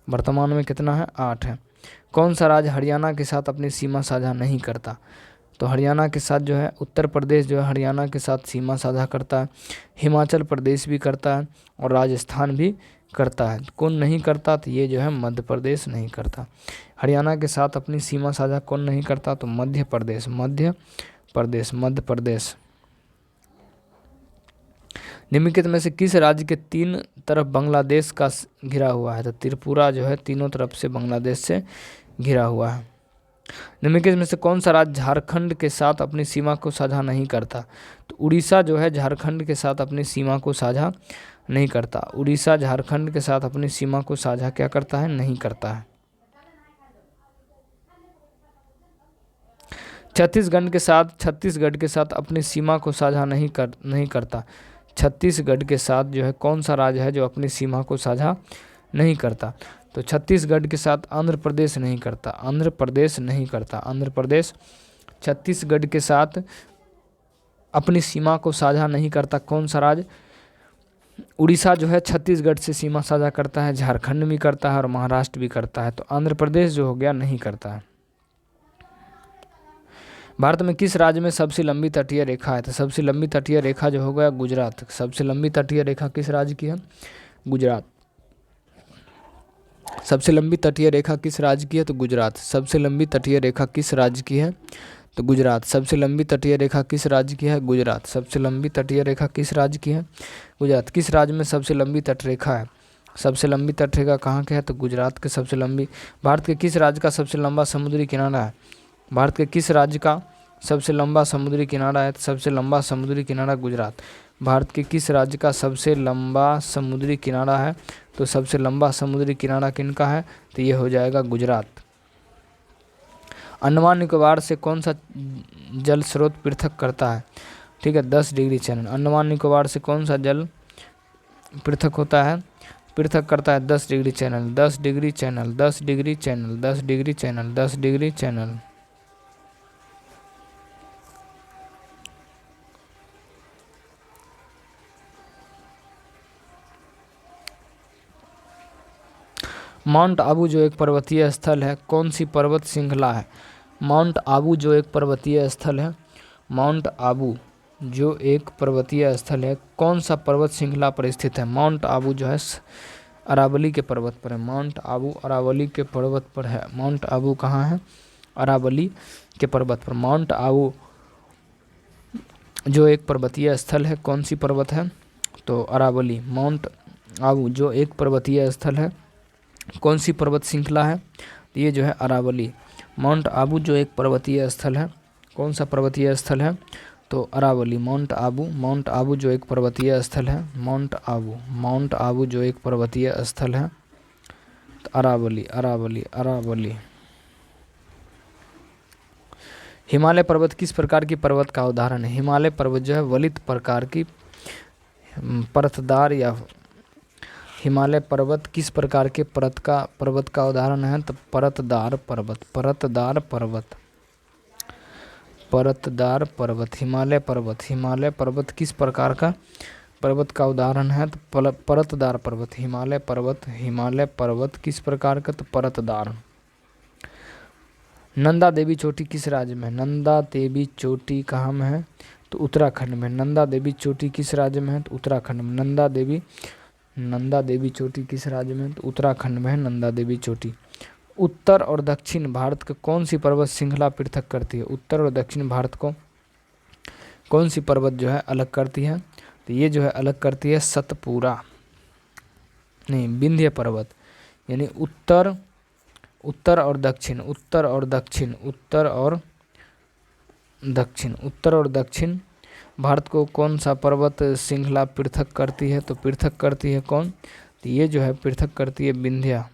वर्तमान में कितना है? 8 है। कौन सा राज्य हरियाणा के साथ अपनी सीमा साझा नहीं करता? तो हरियाणा के साथ जो है उत्तर प्रदेश जो है हरियाणा के साथ सीमा साझा करता है। हिमाचल प्रदेश भी करता है और राजस्थान भी करता है। कौन नहीं करता? तो ये जो है मध्य प्रदेश नहीं करता। हरियाणा के साथ अपनी सीमा साझा कौन नहीं करता? तो मध्य प्रदेश, मध्य प्रदेश, मध्य प्रदेश। निम्नलिखित में से किस राज्य के 3 तरफ बांग्लादेश का घिरा हुआ है? तो त्रिपुरा जो है तीनों तरफ से बांग्लादेश से घिरा हुआ है। निम्नलिखित में से कौन सा राज्य झारखंड के साथ अपनी सीमा को साझा नहीं करता? तो उड़ीसा जो है झारखंड के साथ अपनी सीमा को साझा नहीं करता। उड़ीसा झारखंड के साथ अपनी सीमा को साझा क्या करता है? नहीं करता है। छत्तीसगढ़ के साथ अपनी सीमा को साझा नहीं करता। छत्तीसगढ़ के साथ जो है कौन सा राज्य है जो अपनी सीमा को साझा नहीं करता? तो छत्तीसगढ़ के साथ आंध्र प्रदेश नहीं करता। आंध्र प्रदेश नहीं करता। आंध्र प्रदेश छत्तीसगढ़ के साथ अपनी सीमा को साझा नहीं करता। कौन सा राज्य? उड़ीसा जो है छत्तीसगढ़ से सीमा साझा करता है, झारखंड भी करता है और महाराष्ट्र भी करता है। तो आंध्र प्रदेश जो हो गया नहीं करता है। भारत में किस राज्य में सबसे लंबी तटीय रेखा है? तो सबसे लंबी तटीय रेखा जो हो गया गुजरात। सबसे लंबी तटीय रेखा किस राज्य की है? गुजरात। सबसे लंबी तटीय रेखा किस राज्य की है? तो गुजरात। सबसे लंबी तटीय रेखा किस राज्य की है? तो गुजरात। सबसे लंबी तटीय रेखा किस राज्य की है? गुजरात। सबसे लंबी तटीय रेखा किस राज्य की है? गुजरात। किस राज्य में सबसे लंबी तटरेखा है? सबसे लंबी तटरेखा कहाँ के है? तो गुजरात के सबसे लंबी। भारत के किस राज्य का सबसे लंबा समुद्री किनारा है? भारत के किस राज्य का सबसे लंबा समुद्री किनारा है? सबसे लंबा समुद्री किनारा गुजरात। भारत के किस राज्य का सबसे लंबा समुद्री किनारा है? तो सबसे लंबा समुद्री किनारा किनका है? तो ये हो जाएगा गुजरात। अंडमान निकोबार से कौन सा जल स्रोत पृथक करता है? ठीक है, 10 डिग्री चैनल। अंडमान निकोबार से कौन सा जल पृथक होता है? पृथक करता है 10 degree channel. 10 degree channel, 10 degree channel, 10 degree channel, 10 degree channel. Mount Abu जो एक पर्वतीय स्थल है कौन सी पर्वत श्रृंखला है? माउंट आबू जो एक पर्वतीय स्थल है, माउंट आबू जो एक पर्वतीय स्थल है कौन सा पर्वत श्रृंखला पर स्थित है? माउंट आबू जो है अरावली के पर्वत पर है। माउंट आबू अरावली के पर्वत पर है। माउंट आबू कहाँ है? अरावली के पर्वत पर। माउंट आबू जो एक पर्वतीय स्थल है कौन सी पर्वत है? तो अरावली। माउंट आबू जो एक पर्वतीय स्थल है कौन सी पर्वत श्रृंखला है? तो ये जो है अरावली। माउंट आबू जो एक पर्वतीय स्थल है, कौन सा पर्वतीय स्थल है? तो अरावली। माउंट आबू जो एक पर्वतीय स्थल है, माउंट आबू जो एक पर्वतीय स्थल है, तो अरावली। हिमालय पर्वत किस प्रकार की पर्वत का उदाहरण है? हिमालय पर्वत जो है वलित प्रकार की परतदार या हिमालय पर्वत किस प्रकार के पर्वत का उदाहरण है? तो परतदार पर्वत। हिमालय पर्वत किस प्रकार का पर्वत का उदाहरण है? तो परतदार पर्वत। हिमालय पर्वत किस प्रकार का? तो परतदार। नंदा देवी चोटी किस राज्य में है? नंदा देवी चोटी कहाँ में है? तो उत्तराखंड में। नंदा देवी चोटी किस राज्य में है? तो उत्तराखंड में। नंदा देवी चोटी किस राज्य में है? तो उत्तराखंड में है नंदा देवी चोटी। उत्तर और दक्षिण भारत को कौन सी पर्वत श्रृंखला पृथक करती है? उत्तर और दक्षिण भारत को कौन सी पर्वत जो है अलग करती है? तो ये जो है अलग करती है विंध्य पर्वत। यानी उत्तर और दक्षिण भारत को कौन सा पर्वत श्रृंखला पृथक करती है? तो पृथक करती है कौन? तो ये जो है पृथक करती है विंध्य।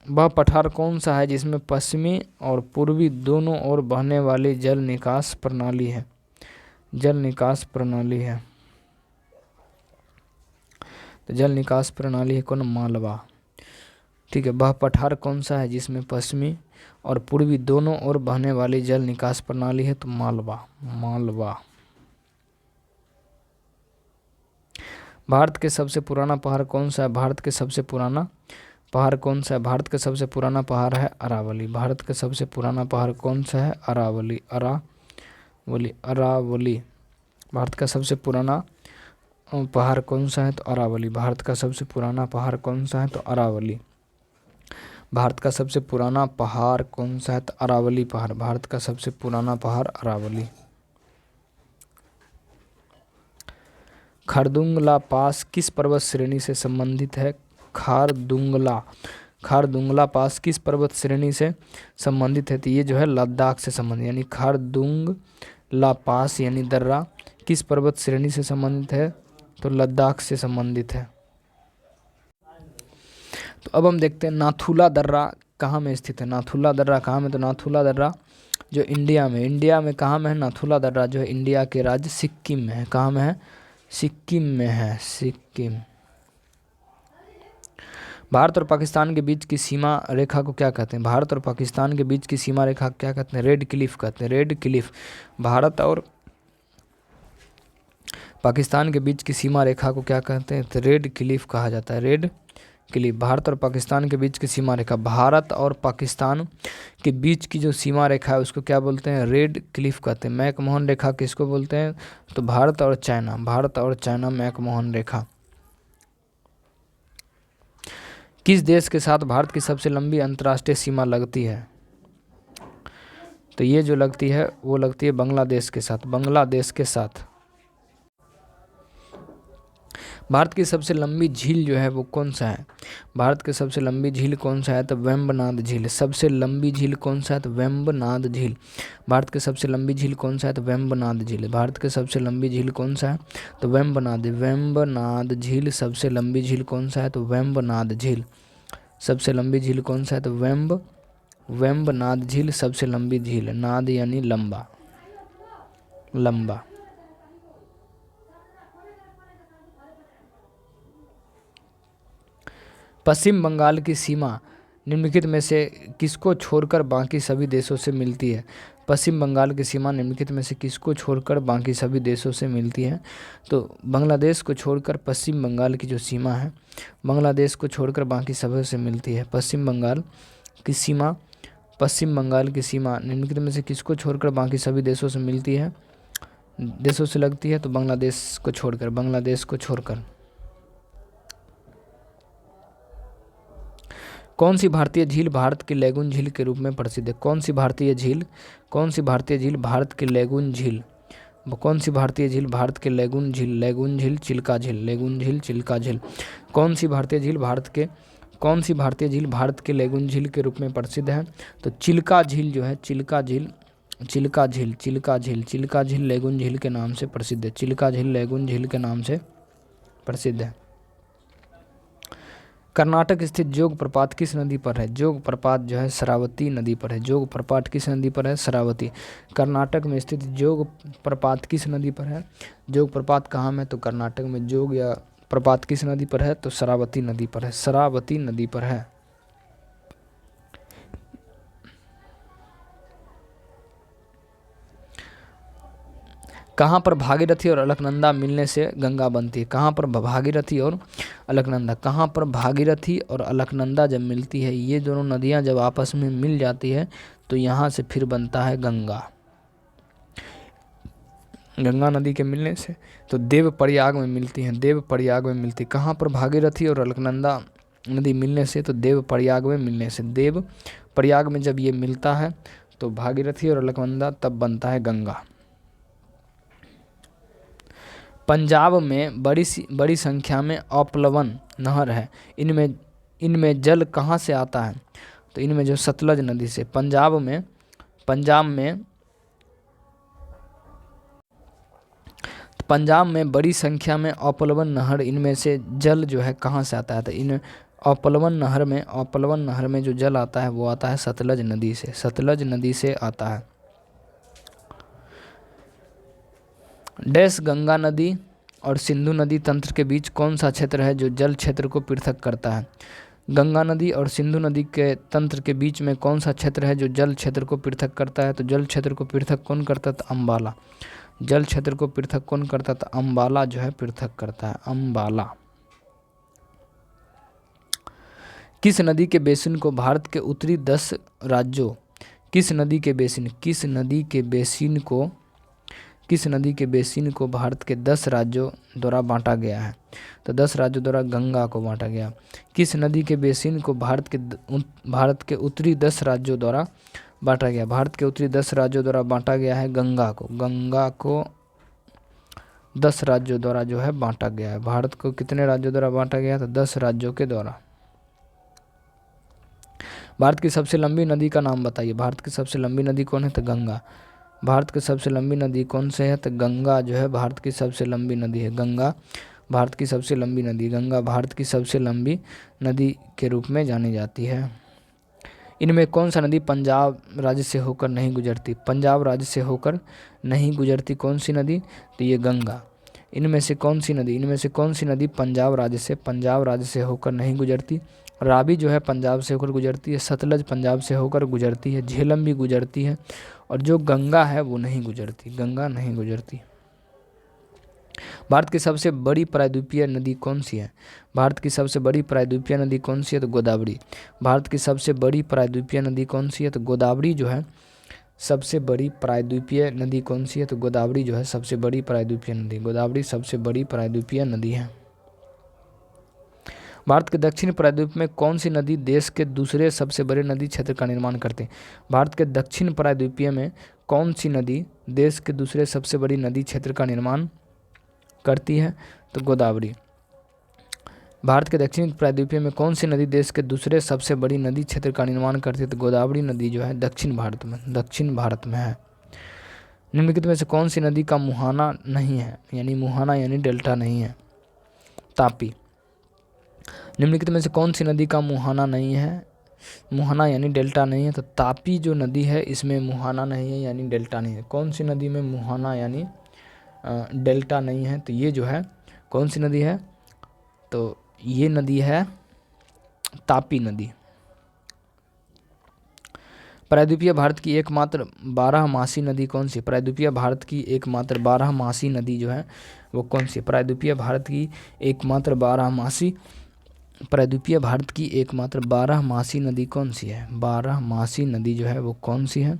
वह पठार कौन सा है जिसमें पश्चिमी और पूर्वी दोनों ओर बहने वाली जल निकास प्रणाली है? तो जल निकास प्रणाली है कौन? मालवा। ठीक है। वह पठार कौन सा है जिसमें पश्चिमी और पूर्वी दोनों ओर बहने वाली जल निकास प्रणाली है? तो मालवा। भारत के सबसे पुराना पहाड़ कौन सा है? भारत के सबसे पुराना पहाड़ है अरावली। भारत का सबसे पुराना पहाड़ कौन सा है? अरावली। भारत का सबसे पुराना पहाड़ कौन सा है? तो अरावली। भारत का सबसे पुराना पहाड़ कौन सा है? तो अरावली। भारत का सबसे पुराना पहाड़ कौन सा है? तो अरावली पहाड़। भारत का सबसे पुराना पहाड़ अरावली। खारदुंगला पास किस पर्वत श्रेणी से संबंधित है? खारदुंगला पास किस पर्वत श्रेणी से संबंधित है? तो ये जो है लद्दाख से संबंधित। यानी खारदुंगला पास यानी दर्रा किस पर्वत श्रेणी से संबंधित है? तो लद्दाख से संबंधित है। तो अब हम देखते हैं नाथुला दर्रा कहाँ में स्थित है। नाथुला दर्रा कहाँ में? तो नाथुला दर्रा जो इंडिया में कहाँ में है? नाथुला दर्रा जो है इंडिया के राज्य सिक्किम में है। कहाँ में है? सिक्किम में है। भारत और पाकिस्तान के बीच की सीमा रेखा को क्या कहते हैं? भारत और पाकिस्तान के बीच की सीमा रेखा क्या कहते हैं? रेड क्लिफ कहते हैं। Red Cliff. भारत और पाकिस्तान के बीच की सीमा रेखा को क्या कहते हैं? तो रेड क्लिफ कहा जाता है। Red Cliff. भारत और पाकिस्तान के बीच की सीमा रेखा, भारत और पाकिस्तान के बीच की जो सीमा रेखा है उसको क्या बोलते हैं? रेड क्लिफ कहते हैं। मैकमोहन रेखा किसको बोलते हैं? तो भारत और चाइना मैकमोहन रेखा। किस देश के साथ भारत की सबसे लंबी अंतर्राष्ट्रीय सीमा लगती है? तो ये जो लगती है वो लगती है बांग्लादेश के साथ। भारत की सबसे लंबी झील जो है वो कौन सा है? भारत की सबसे लंबी झील कौन सा है? तो वेम्बनाड झील। सबसे लंबी झील कौन सा है? तो वेम्बनाड झील। भारत की सबसे लंबी झील कौन सा है? तो वेम्बनाड झील। भारत की सबसे लंबी झील कौन सा है? तो वेम्बनाड झील। सबसे लंबी झील कौन सा है? तो वेम्बनाड झील। सबसे लंबी झील कौन सा है? तो वेम्बनाड झील सबसे लंबी झील। नाद यानी लंबा। पश्चिम बंगाल की सीमा निम्नलिखित में से किसको छोड़कर बाकी सभी देशों से मिलती है? पश्चिम बंगाल की सीमा निम्नलिखित में से किसको छोड़कर बाकी सभी देशों से मिलती है? तो बांग्लादेश को छोड़कर पश्चिम बंगाल की जो सीमा है बांग्लादेश को छोड़कर बाकी सभी से मिलती है। पश्चिम बंगाल की सीमा निम्नलिखित में से किसको छोड़कर बाकी सभी देशों से मिलती है? देशों से लगती है। तो बांग्लादेश को छोड़कर। कौन सी भारतीय झील भारत की लैगून झील के रूप में प्रसिद्ध है? कौन सी भारतीय झील भारत की लैगून झील वो कौन सी भारतीय झील भारत के लैगून झील, लैगून झील, चिल्का झील, लैगून झील, चिल्का झील, कौन सी भारतीय झील भारत के लैगून झील के रूप में प्रसिद्ध है? तो चिल्का झील जो है, चिल्का झील, चिल्का झील, चिल्का झील, चिल्का झील लैगून झील के नाम से प्रसिद्ध है। चिल्का झील लैगून झील के नाम से प्रसिद्ध है। कर्नाटक स्थित जोग प्रपात किस नदी पर है? जोग प्रपात जो है शरावती नदी पर है। जोग प्रपात किस नदी पर है? शरावती। कर्नाटक में स्थित जोग प्रपात किस नदी पर है? जोग प्रपात कहाँ में? तो कर्नाटक में जोग या प्रपात किस नदी पर है? तो शरावती नदी पर है, शरावती नदी पर है। कहाँ पर भागीरथी और अलकनंदा मिलने से गंगा बनती है? कहाँ पर भागीरथी और अलकनंदा, कहाँ पर भागीरथी और अलकनंदा जब मिलती है, ये दोनों नदियाँ जब आपस में मिल जाती है तो यहाँ से फिर बनता है गंगा। गंगा नदी के मिलने से तो देवप्रयाग में मिलती हैं, देवप्रयाग में मिलती। कहाँ पर भागीरथी और अलकनंदा नदी मिलने से? तो देवप्रयाग में मिलने से। देवप्रयाग में जब ये मिलता है तो भागीरथी और अलकनंदा तब बनता है गंगा। पंजाब में बड़ी संख्या में अपलवन नहर है, इनमें जल कहाँ से आता है? तो इनमें जो सतलज नदी से। पंजाब में बड़ी संख्या में अपलवन नहर, इनमें से जल जो है कहाँ से आता है? तो इन अपलवन नहर में जो जल आता है वो आता है सतलज नदी से, सतलज नदी से आता है। डैश गंगा नदी और सिंधु नदी तंत्र के बीच कौन सा क्षेत्र है जो जल क्षेत्र को पृथक करता है? गंगा नदी और सिंधु नदी के तंत्र के बीच में कौन सा क्षेत्र है जो जल क्षेत्र को पृथक करता है? तो जल क्षेत्र को पृथक कौन करता था? अम्बाला। जल क्षेत्र को पृथक कौन करता था? अम्बाला जो है पृथक करता है, अम्बाला। किस नदी के बेसिन को भारत के उत्तरी 10 राज्यों, किस नदी के बेसिन को भारत के 10 राज्यों द्वारा बांटा गया है? तो 10 राज्यों द्वारा गंगा को बांटा गया। किस नदी के बेसिन को भारत के उत्तरी 10 राज्यों द्वारा बांटा गया? भारत के उत्तरी 10 राज्यों द्वारा बांटा गया है गंगा को। गंगा को 10 राज्यों द्वारा जो है बांटा गया है। भारत को कितने राज्यों द्वारा बांटा गया? तो 10 राज्यों के द्वारा। भारत की सबसे लंबी नदी का नाम बताइए। भारत की सबसे लंबी नदी कौन है? तो गंगा। भारत की सबसे लंबी नदी कौन से है? तो गंगा जो है भारत की सबसे लंबी नदी है। गंगा भारत की सबसे लंबी नदी, गंगा भारत की सबसे लंबी नदी के रूप में जानी जाती है। इनमें कौन सा नदी पंजाब राज्य से होकर नहीं गुजरती? पंजाब राज्य से होकर नहीं गुजरती कौन सी नदी? तो ये गंगा। इनमें से कौन सी नदी पंजाब राज्य से होकर नहीं गुजरती? रावी जो है पंजाब से होकर गुजरती है, सतलज पंजाब से होकर गुजरती है, झेलम भी गुजरती है, और जो गंगा है वो नहीं गुजरती, गंगा नहीं गुजरती। भारत की सबसे बड़ी प्रायद्वीपीय नदी कौन सी है? भारत की सबसे बड़ी प्रायद्वीपीय नदी कौन सी है? तो गोदावरी। भारत की सबसे बड़ी प्रायद्वीपीय नदी कौन सी है? तो गोदावरी जो है सबसे बड़ी प्रायद्वीपीय नदी कौन सी है? तो गोदावरी जो है सबसे बड़ी प्रायद्वीपीय नदी, गोदावरी सबसे बड़ी प्रायद्वीपीय नदी है। भारत के दक्षिण प्रायद्वीप में कौन सी नदी देश के दूसरे सबसे बड़े नदी क्षेत्र का निर्माण करते हैं? भारत के दक्षिण प्रायद्वीपीय में कौन सी नदी देश के दूसरे सबसे बड़ी नदी क्षेत्र का निर्माण करती है? तो गोदावरी। भारत के दक्षिण प्रायद्वीपीय में कौन सी नदी देश के दूसरे सबसे बड़ी नदी क्षेत्र का निर्माण करती है? तो गोदावरी नदी जो है दक्षिण भारत में है। निम्नलिखित में से कौन सी नदी का मुहाना नहीं है, यानी डेल्टा नहीं है? तापी। निम्नलिखित में से कौन सी नदी का मुहाना नहीं है, मुहाना यानी डेल्टा नहीं है? तो तापी जो नदी है इसमें मुहाना नहीं है, यानी डेल्टा नहीं है। कौन सी नदी में मुहाना यानी डेल्टा नहीं है? तो ये जो है कौन सी नदी है? तो ये नदी है तापी नदी। प्रायद्वीपीय भारत की एकमात्र 12मासी नदी कौन सी? प्रायद्वीपीय भारत की एकमात्र 12मासी नदी जो है वो कौन सी? प्रायद्वीपीय भारत की एकमात्र 12मासी नदी कौन सी है? 12मासी नदी जो है वो कौन सी है?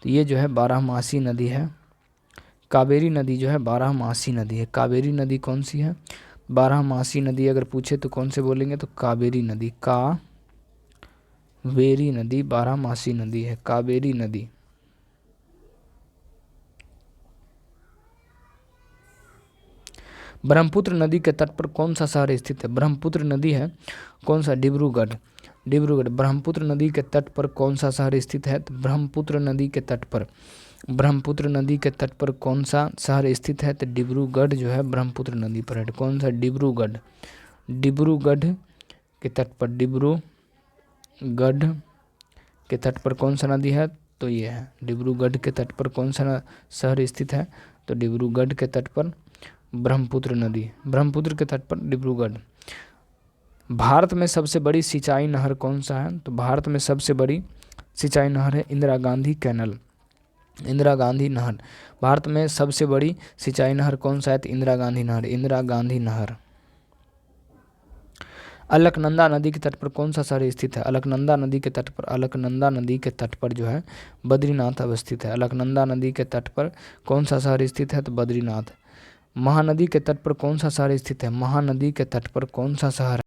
तो ये जो है 12मासी नदी है कावेरी नदी, जो है 12मासी नदी है। कावेरी नदी कौन सी है? 12मासी नदी अगर पूछे तो कौन से बोलेंगे? तो कावेरी नदी, कावेरी नदी 12मासी नदी है, कावेरी नदी। ब्रह्मपुत्र नदी के तट पर कौन सा शहर स्थित है? ब्रह्मपुत्र नदी है कौन सा? डिब्रूगढ़। डिब्रूगढ़। ब्रह्मपुत्र नदी के तट पर कौन सा शहर स्थित है? तो ब्रह्मपुत्र नदी के तट पर, ब्रह्मपुत्र नदी के तट पर कौन सा शहर स्थित है? तो डिब्रूगढ़ जो है ब्रह्मपुत्र नदी पर है। कौन सा? डिब्रूगढ़। डिब्रूगढ़ के तट पर, डिब्रूगढ़ के तट पर कौन सा नदी है? तो ये है डिब्रूगढ़ के तट पर कौन सा शहर स्थित है? तो डिब्रूगढ़ के तट पर ब्रह्मपुत्र नदी, ब्रह्मपुत्र के तट पर डिब्रूगढ़। भारत में सबसे बड़ी सिंचाई नहर कौन सा है? तो भारत में सबसे बड़ी सिंचाई नहर है इंदिरा गांधी कैनल, इंदिरा गांधी नहर। भारत में सबसे बड़ी सिंचाई नहर कौन सा है? तो इंदिरा गांधी नहर, इंदिरा गांधी नहर। अलकनंदा नदी के तट पर कौन सा शहर स्थित है? अलकनंदा नदी के तट पर, अलकनंदा नदी के तट पर जो है बद्रीनाथ अवस्थित है। अलकनंदा नदी के तट पर कौन सा शहर स्थित है? तो बद्रीनाथ। महानदी के तट पर कौन सा शहर स्थित है? महानदी के तट पर कौन सा शहर